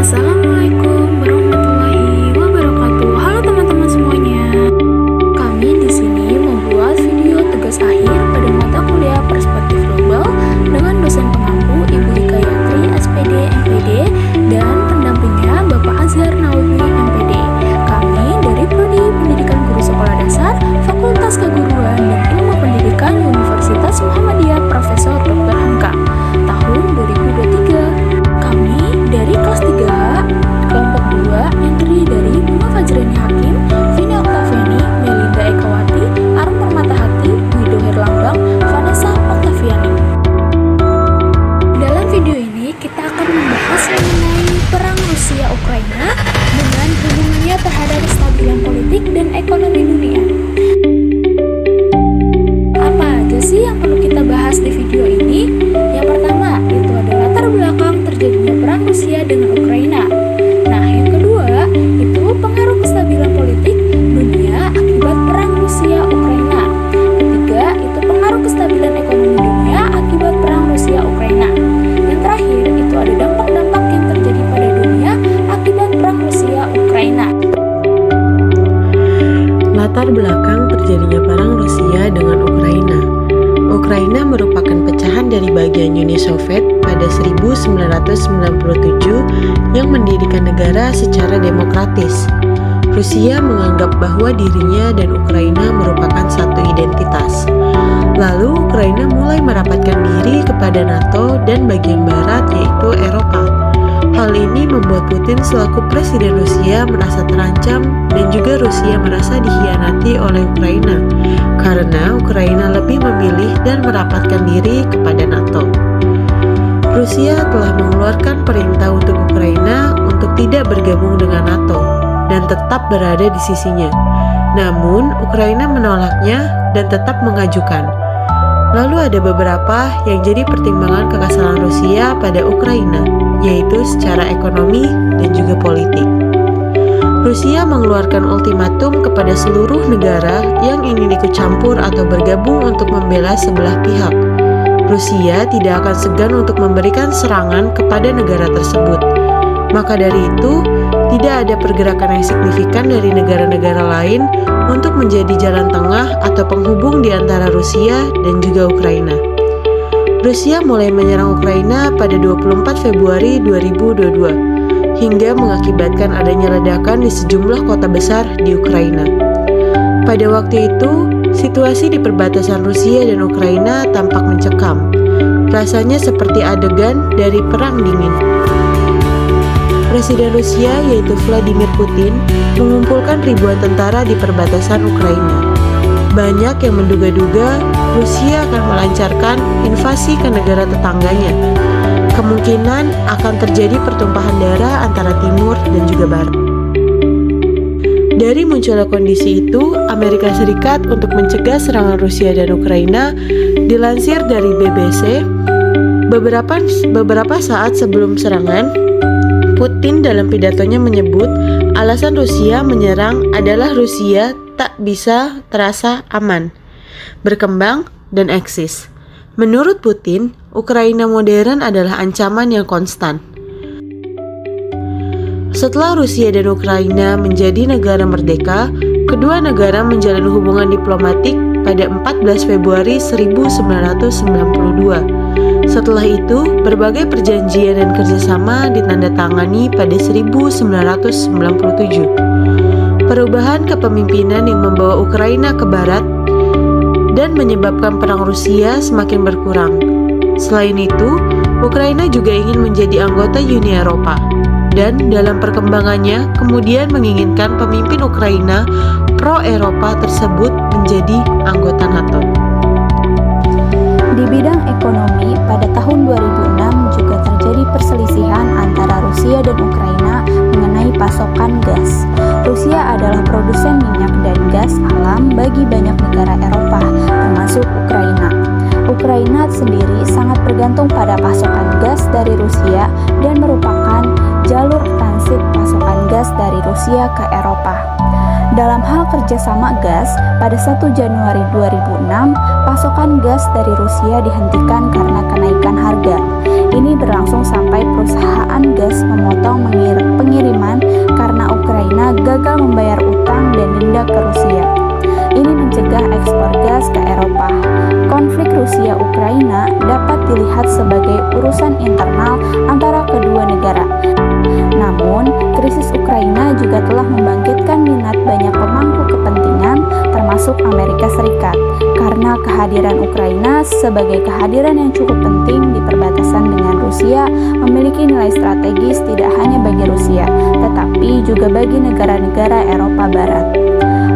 Assalamualaikum warahmatullahi wabarakatuh. Halo teman-teman semuanya. Kami di sini membuat video tugas akhir pada mata kuliah Perspektif Global dengan dosen pengampu Ibu Ika Yatri, SPD, MPD, dan pendampingnya Bapak Azhar Nawawi, MPD. Kami dari Prodi Pendidikan Guru Sekolah Dasar, Fakultas Keguruan dan Ilmu Pendidikan Universitas Muhammadiyah Profesor Dr. Hamka, tahun 2023. Kami dari kelas 3 kelompok 2 yang terdiri dari Bunga Fajrani Hakim, Vini Oktaviani, Melinda Ekawati, Arum Permatahati, Wido Herlambang, Vanessa Oktaviani. Dalam video ini kita akan membahas mengenai perang Rusia-Ukraina dengan hubungannya terhadap kestabilan politik dan ekonomi dunia. Apa aja sih yang perlu kita bahas di video ini? Yang pertama, itu adalah latar belakang terjadinya perang Rusia dengan Ukraina. Nah, yang kedua, itu pengaruh kestabilan politik dunia akibat perang Rusia-Ukraina. Ketiga, itu pengaruh kestabilan ekonomi dunia akibat perang Rusia-Ukraina. Yang terakhir, itu ada dampak-dampak yang terjadi pada dunia akibat perang Rusia-Ukraina. Latar belakang terjadinya perang Rusia dengan Ukraina. Ukraina merupakan pecahan dari bagian Uni Soviet pada 1997 yang mendirikan negara secara demokratis. Rusia menganggap bahwa dirinya dan Ukraina merupakan satu identitas. Lalu Ukraina mulai merapatkan diri kepada NATO dan bagian barat yaitu Eropa. Hal ini membuat Putin selaku presiden Rusia merasa terancam dan juga Rusia merasa dikhianati oleh Ukraina karena Ukraina lebih memilih dan merapatkan diri kepada NATO. Rusia telah mengeluarkan perintah untuk Ukraina untuk tidak bergabung dengan NATO dan tetap berada di sisinya. Namun, Ukraina menolaknya dan tetap mengajukan. Lalu ada beberapa yang jadi pertimbangan kekesalan Rusia pada Ukraina, yaitu secara ekonomi dan juga politik. Rusia mengeluarkan ultimatum kepada seluruh negara yang ingin ikut campur atau bergabung untuk membela sebelah pihak. Rusia tidak akan segan untuk memberikan serangan kepada negara tersebut. Maka dari itu, tidak ada pergerakan yang signifikan dari negara-negara lain untuk menjadi jalan tengah atau penghubung di antara Rusia dan juga Ukraina. Rusia mulai menyerang Ukraina pada 24 Februari 2022 hingga mengakibatkan adanya ledakan di sejumlah kota besar di Ukraina. Pada waktu itu, situasi di perbatasan Rusia dan Ukraina tampak mencekam. Rasanya seperti adegan dari Perang Dingin. Presiden Rusia yaitu Vladimir Putin mengumpulkan ribuan tentara di perbatasan Ukraina. Banyak yang menduga-duga Rusia akan melancarkan invasi ke negara tetangganya. Kemungkinan akan terjadi pertumpahan darah antara timur dan juga barat. Dari munculnya kondisi itu, Amerika Serikat untuk mencegah serangan Rusia dan Ukraina dilansir dari BBC, beberapa saat sebelum serangan, Putin dalam pidatonya menyebut alasan Rusia menyerang adalah Rusia tak bisa terasa aman, berkembang, dan eksis. Menurut Putin, Ukraina modern adalah ancaman yang konstan. Setelah Rusia dan Ukraina menjadi negara merdeka, kedua negara menjalin hubungan diplomatik pada 14 Februari 1992. Setelah itu, berbagai perjanjian dan kerjasama ditandatangani pada 1997. Perubahan kepemimpinan yang membawa Ukraina ke barat dan menyebabkan perang Rusia semakin berkurang. Selain itu, Ukraina juga ingin menjadi anggota Uni Eropa dan dalam perkembangannya kemudian menginginkan pemimpin Ukraina pro-Eropa tersebut menjadi anggota NATO. Di bidang ekonomi, pada tahun 2006 juga terjadi perselisihan antara Rusia dan Ukraina mengenai pasokan gas. Rusia adalah produsen minyak dan gas alam bagi banyak negara Eropa, termasuk Ukraina. Ukraina sendiri sangat bergantung pada pasokan gas dari Rusia dan merupakan jalur transit pasokan gas dari Rusia ke Eropa. Dalam hal kerjasama gas, pada 1 Januari 2006, pasokan gas dari Rusia dihentikan karena kenaikan harga. Ini berlangsung sampai perusahaan gas memotong pengiriman karena Ukraina gagal membayar utang dan denda ke Rusia. Ini mencegah ekspor gas ke Eropa. Konflik Rusia-Ukraina dapat dilihat sebagai urusan internal antara kedua negara. Namun, krisis Ukraina juga telah membangkitkan minat banyak pemangku kepentingan, termasuk Amerika Serikat, karena kehadiran Ukraina sebagai kehadiran yang cukup penting di perbatasan dengan Rusia memiliki nilai strategis tidak hanya bagi Rusia, tetapi juga bagi negara-negara Eropa Barat.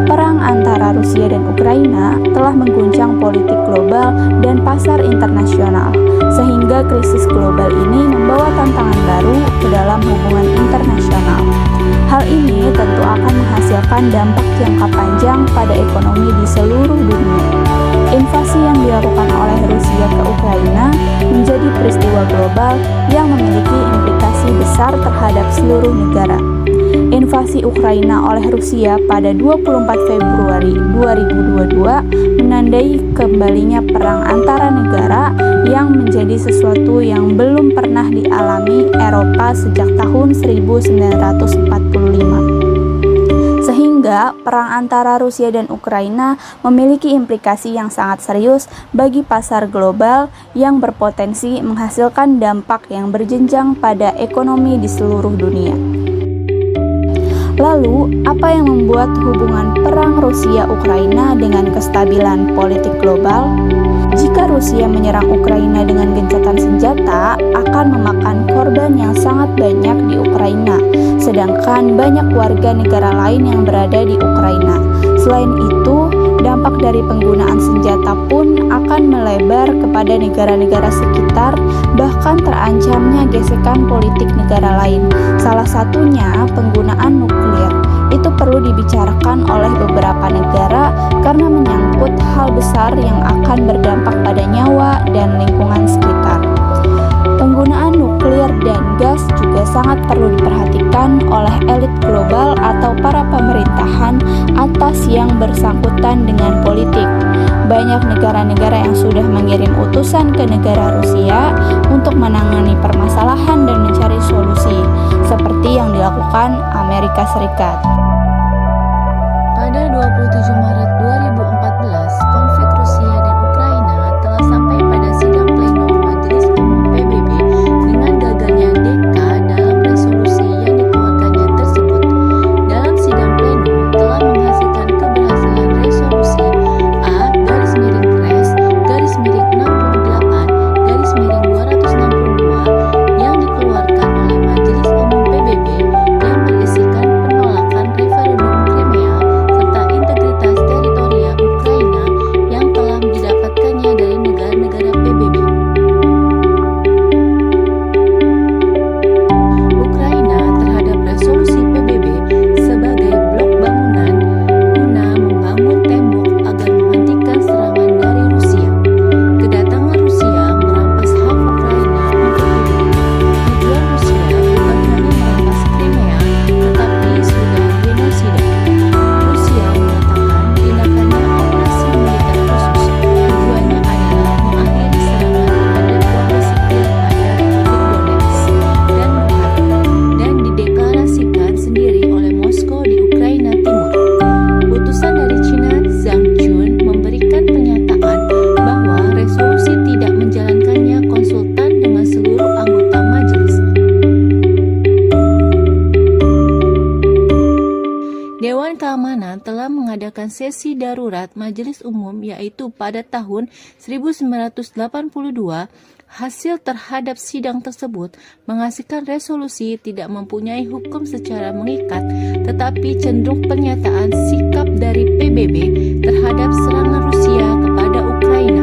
Perang antara Rusia dan Ukraina telah mengguncang politik global dan pasar internasional, sehingga krisis global ini membawa tantangan baru ke dalam hubungan internasional. Hal ini tentu akan menghasilkan dampak jangka panjang pada ekonomi di seluruh dunia. Invasi yang dilakukan oleh Rusia ke Ukraina menjadi peristiwa global yang memiliki implikasi besar terhadap seluruh negara. Invasi Ukraina oleh Rusia pada 24 Februari 2022 menandai kembalinya perang antara negara yang menjadi sesuatu yang belum pernah dialami Eropa sejak tahun 1945. Sehingga perang antara Rusia dan Ukraina memiliki implikasi yang sangat serius bagi pasar global yang berpotensi menghasilkan dampak yang berjenjang pada ekonomi di seluruh dunia. Lalu, apa yang membuat hubungan perang Rusia-Ukraina dengan kestabilan politik global? Jika Rusia menyerang Ukraina dengan gencatan senjata, akan memakan korban yang sangat banyak di Ukraina, sedangkan banyak warga negara lain yang berada di Ukraina. Selain itu, dampak dari penggunaan senjata pun akan melebar kepada negara-negara sekitar, bahkan terancamnya gesekan politik negara lain. Salah satunya penggunaan nuklir. Itu perlu dibicarakan oleh beberapa negara karena menyangkut hal besar yang akan berdampak pada nyawa dan lingkungan sekitar. Penggunaan nuklir dan gas juga sangat perlu diperhatikan oleh elit global atau para pemerintahan atas yang bersangkutan dengan politik. Banyak negara-negara yang sudah mengirim utusan ke negara Rusia untuk menangani permasalahan dan mencari solusi, seperti yang dilakukan Amerika Serikat. Pada 27 Maret 2014, konflik Rusia dan Ukraina telah sampai pada sidang pleno Majelis Umum PBB dengan gagalnya DK dalam resolusi yang dikeluarkannya tersebut. Dalam sidang pleno telah menghasilkan keberhasilan resolusi A/68/262 yang dikeluarkan oleh Majelis Umum PBB yang berisikan penolakan referendum Crimea serta integritas teritorial Ukraina yang telah didapatkannya dari negara-negara PBB. Ukraina terhadap resolusi PBB sebagai blok bangunan guna membangun tembok agar menghentikan serangan dari Rusia. Kedatangan Rusia merampas hak Ukraina untuk hidup. Tujuan Rusia bukan hanya merampas Crimea, tetapi sudah genosida. Rusia menyatakan tindakannya operasi militer khusus. Tujuannya adalah mengakhiri serangan kepada warga sipil pada Republik Donetsk dan Luhansk, dan dideklarasikan sendiri oleh Moskow di Ukraina Timur. Utusan dari China, Zhang Jun, memberikan pernyataan bahwa resolusi tidak menjalankannya konsultan dengan seluruh anggota majelis. Dewan Keamanan telah mengadakan sesi darurat Majelis Umum yaitu pada tahun 1982. Hasil terhadap sidang tersebut menghasilkan resolusi tidak mempunyai hukum secara mengikat, tetapi cenderung pernyataan sikap dari PBB terhadap serangan Rusia kepada Ukraina.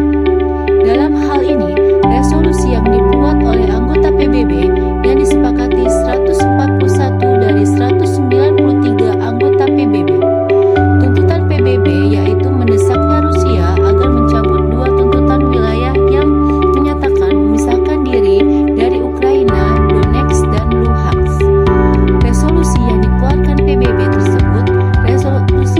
Dalam hal ini, resolusi yang dibuat oleh anggota PBB yang disepakati 141 dari 193 anggota PBB. Tuntutan PBB yaitu mendesaknya Rusia agar mencabut dua tuntutan wilayah yang menyatakan memisahkan diri dari Ukraina, Donetsk dan Luhansk. Resolusi yang dikeluarkan PBB tersebut resolusi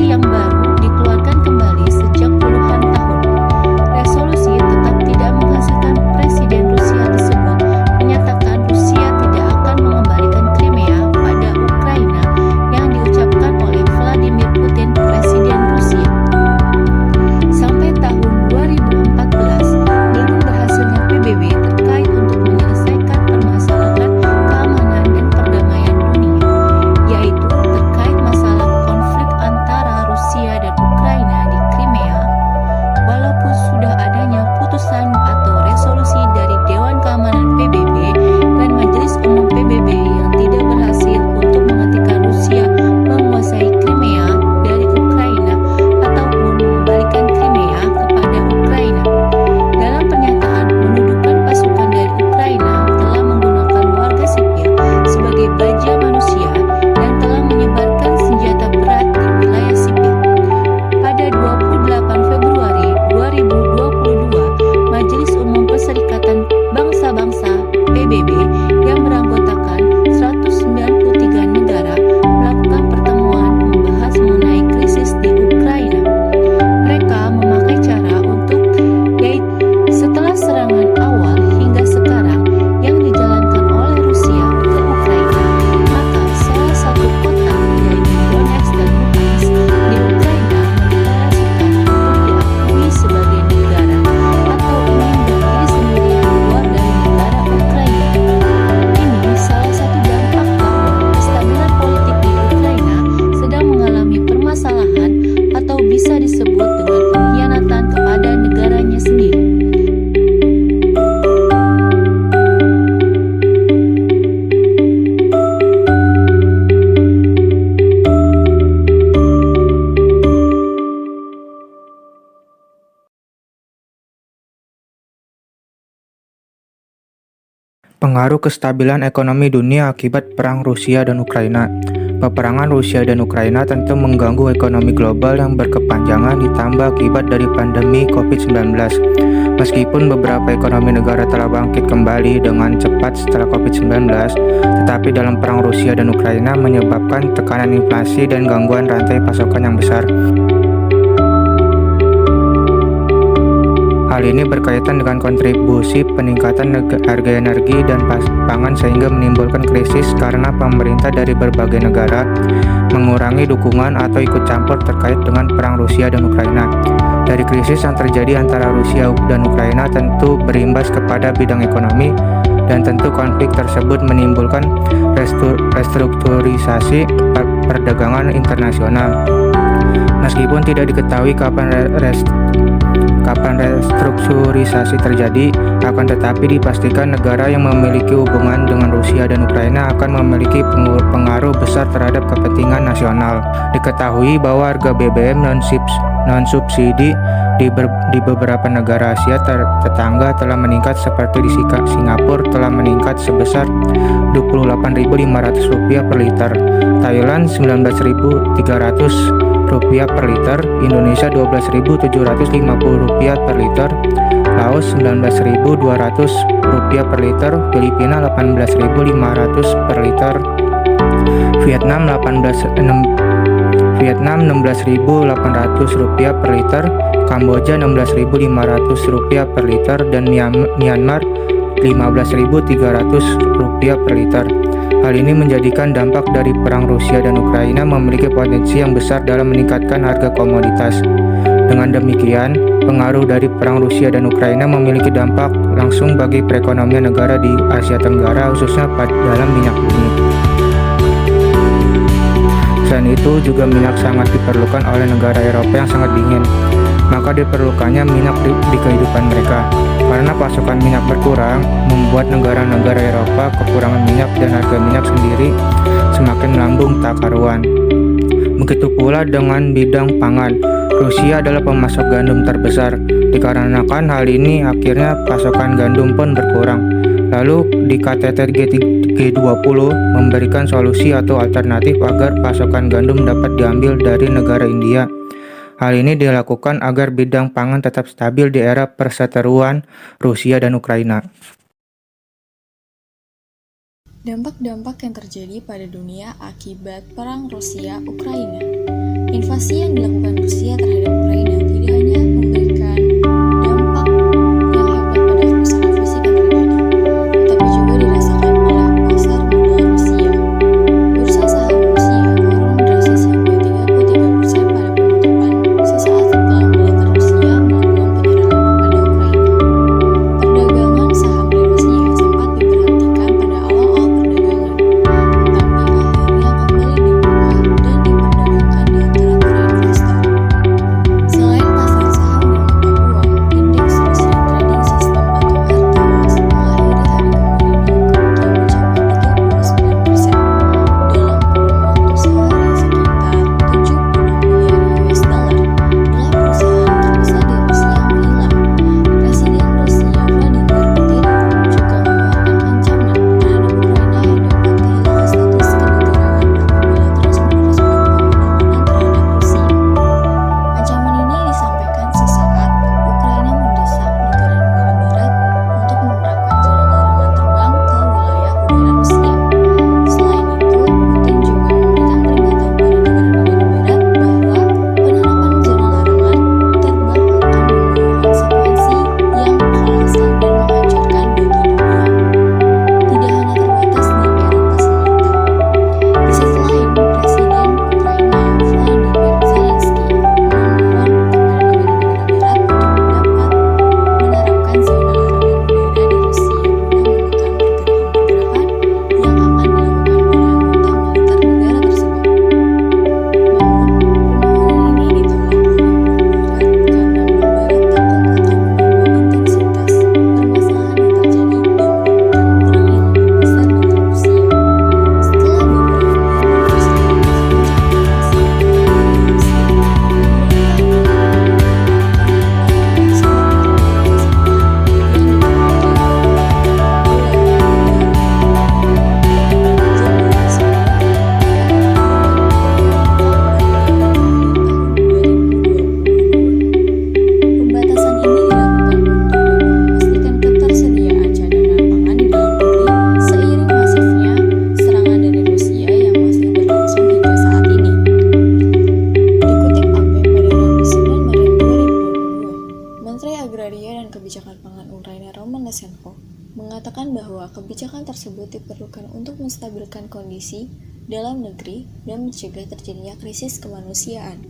Pengaruh kestabilan ekonomi dunia akibat perang Rusia dan Ukraina. Peperangan Rusia dan Ukraina tentu mengganggu ekonomi global yang berkepanjangan ditambah akibat dari pandemi COVID-19. Meskipun beberapa ekonomi negara telah bangkit kembali dengan cepat setelah COVID-19, tetapi dalam perang Rusia dan Ukraina menyebabkan tekanan inflasi dan gangguan rantai pasokan yang besar. Hal ini berkaitan dengan kontribusi peningkatan harga energi dan pangan sehingga menimbulkan krisis karena pemerintah dari berbagai negara mengurangi dukungan atau ikut campur terkait dengan perang Rusia dan Ukraina. Dari krisis yang terjadi antara Rusia dan Ukraina tentu berimbas kepada bidang ekonomi dan tentu konflik tersebut menimbulkan restrukturisasi perdagangan internasional. Meskipun tidak diketahui kapan restrukturisasi terjadi, akan tetapi dipastikan negara yang memiliki hubungan dengan Rusia dan Ukraina akan memiliki pengaruh besar terhadap kepentingan nasional. Diketahui bahwa harga BBM non-subsidi di beberapa negara Asia tetangga telah meningkat, seperti di Singapura telah meningkat sebesar Rp28.500 per liter, Thailand Rp19.300 per liter, Indonesia Rp12.750 per liter, Laos Rp19.200 per liter, Filipina Rp18.500 per liter, Vietnam Rp16.800 per liter, Kamboja Rp16.500 per liter, dan Myanmar Rp15.300 per liter. Hal ini menjadikan dampak dari perang Rusia dan Ukraina memiliki potensi yang besar dalam meningkatkan harga komoditas. Dengan demikian, pengaruh dari perang Rusia dan Ukraina memiliki dampak langsung bagi perekonomian negara di Asia Tenggara, khususnya dalam minyak bumi. Selain itu, juga minyak sangat diperlukan oleh negara Eropa yang sangat dingin. Maka diperlukannya minyak di kehidupan mereka. Karena pasokan minyak berkurang, membuat negara-negara Eropa kekurangan minyak dan harga minyak sendiri semakin melambung tak karuan. Begitu pula dengan bidang pangan. Rusia adalah pemasok gandum terbesar. Dikarenakan hal ini, akhirnya pasokan gandum pun berkurang. Lalu di KTT G20 memberikan solusi atau alternatif agar pasokan gandum dapat diambil dari negara India. Hal ini dilakukan agar bidang pangan tetap stabil di era perseteruan Rusia dan Ukraina. Dampak-dampak yang terjadi pada dunia akibat perang Rusia-Ukraina. Invasi yang dilakukan Rusia terhadap Ukraina tidak hanya memberikan dampak yang hebat pada kerusakan fisik yang terjadi, tetapi juga dirasakan oleh pasar modal Rusia. Bursa saham Rusia turun drastis hingga 33% pada penutupan sesaat setelah militer Rusia melakukan penyerangan kepada Ukraina. Perdagangan saham di Rusia sempat diberhentikan pada awal-awal perdagangan, tetapi akhirnya kembali dibuka dan diperdagangkan di antara para investor. Selain diperlukan untuk menstabilkan kondisi dalam negeri dan mencegah terjadinya krisis kemanusiaan.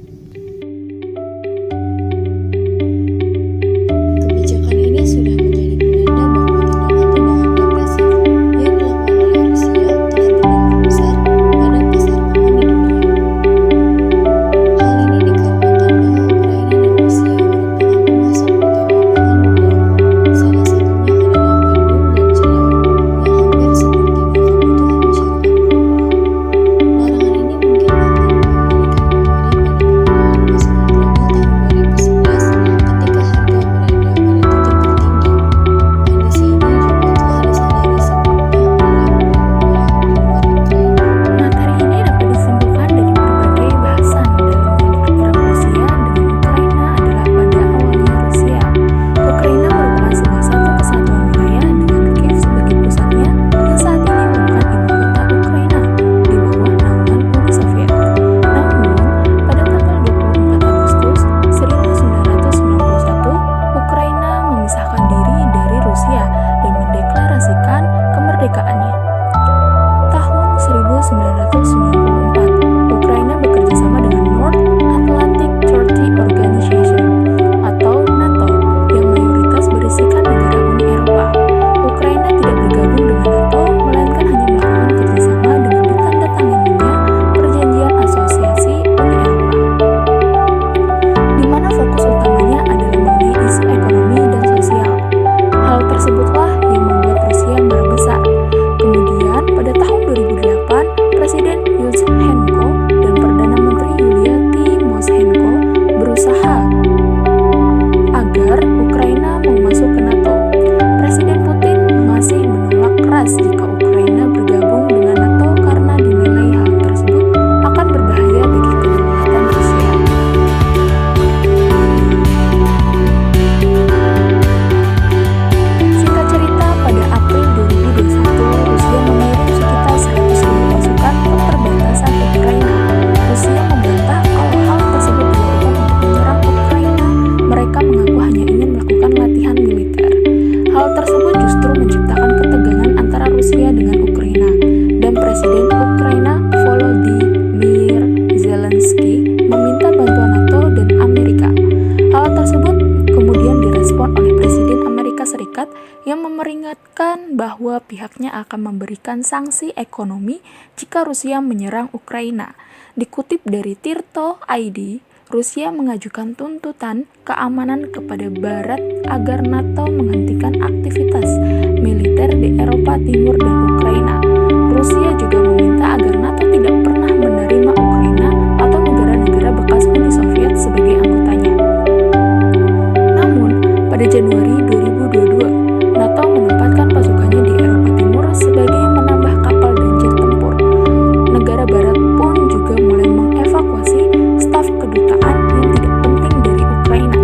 Kebijakan ini sudah menjadi penanda bahwa tindakan-tindakan represif yang dilakukan oleh Rusia telah berdampak besar pada pasar pangan di dunia. Hal ini dikarenakan bahwa Ukraina dan Rusia merupakan pemasok utama pangan dunia. Salah satunya adalah gandum dan jelang yang hampir sepertiga kebutuhan masyarakat global. Larangan ini mungkin akan mengembalikan memori pada keadaan pasokan global tahun 2011 ketika harga berada pada titik tertinggi. Kondisi ini juga telah disadari sebelumnya oleh beberapa pihak di luar Ukraina. Materi ini dapat disimpulkan dari berbagai bahasan dalam konflik perang Rusia dengan Ukraina adalah pada awalnya Ukraina merupakan salah satu kesatuan wilayah dengan Kiev sebagai pusatnya yang saat ini merupakan ibu kota Ukraina di bawah naungan Uni Soviet. Namun, pada tanggal 24 Agustus 1991, Ukraina memisahkan diri dari Rusia dan mendeklarasikan kemerdekaannya. Tahun 1994, Ukraina bekerja sama dengan North Atlantic Treaty Organization atau NATO yang mayoritas berisikan negara Uni Eropa. Ukraina tidak bergabung dengan NATO, melainkan hanya melakukan kerjasama dengan ditandatanganinya Perjanjian Asosiasi Uni Eropa, di mana fokus utamanya adalah mengenai isu ekonomi dan sosial. Hal tersebutlah yang membuat Rusia marah besar. Kemudian, pada tahun 2008, Presiden Yushchenko dan Perdana Menteri Yulia Tymoshenko berusaha agar Ukraina mau masuk ke NATO. Presiden Putin masih menolak keras jika Ukraina bergabung dengan NATO karena dinilai hal tersebut akan berbahaya bagi kedaulatan Rusia. Singkat cerita, pada April 2021, Rusia mengirim sekitar 100.000 pasukan ke perbatasan Ukraina. Rusia membantah kalau hal tersebut dilakukan untuk menyerang Ukraina. Mereka mengaku hanya ingin melakukan latihan militer. Hal tersebut justru menciptakan ketegangan antara Rusia dengan Ukraina, dan Presiden Ukraina Volodymyr Zelensky meminta bantuan NATO dan Amerika. Hal tersebut kemudian direspon oleh Presiden Amerika Serikat yang memperingatkan bahwa pihaknya akan memberikan sanksi ekonomi jika Rusia menyerang Ukraina. Dikutip dari Tirto.id, Rusia mengajukan tuntutan keamanan kepada Barat agar NATO menghentikan aktivitas militer di Eropa Timur dan Ukraina. Rusia juga meminta agar NATO tidak pernah menerima Ukraina atau negara-negara bekas Uni Soviet sebagai anggotanya. Namun, pada Januari 2022, NATO menempatkan pasukannya di Eropa Timur sebagai menambah kapal dan jet tempur. Negara Barat pun juga mulai mengevakuasi staf kedutaan yang tidak penting dari Ukraina.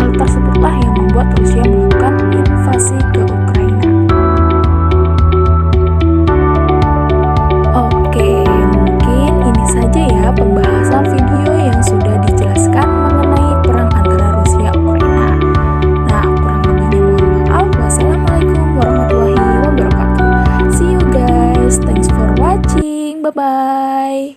Hal tersebutlah yang membuat Rusia melakukan invasi ke Ukraina. Oke, mungkin ini saja ya pembahasan video yang sudah dijelaskan mengenai perang antara Rusia Ukraina. Nah, kurang lebihnya mohon maaf. Wassalamualaikum warahmatullahi wabarakatuh. See you guys. Thanks for watching. Bye-bye.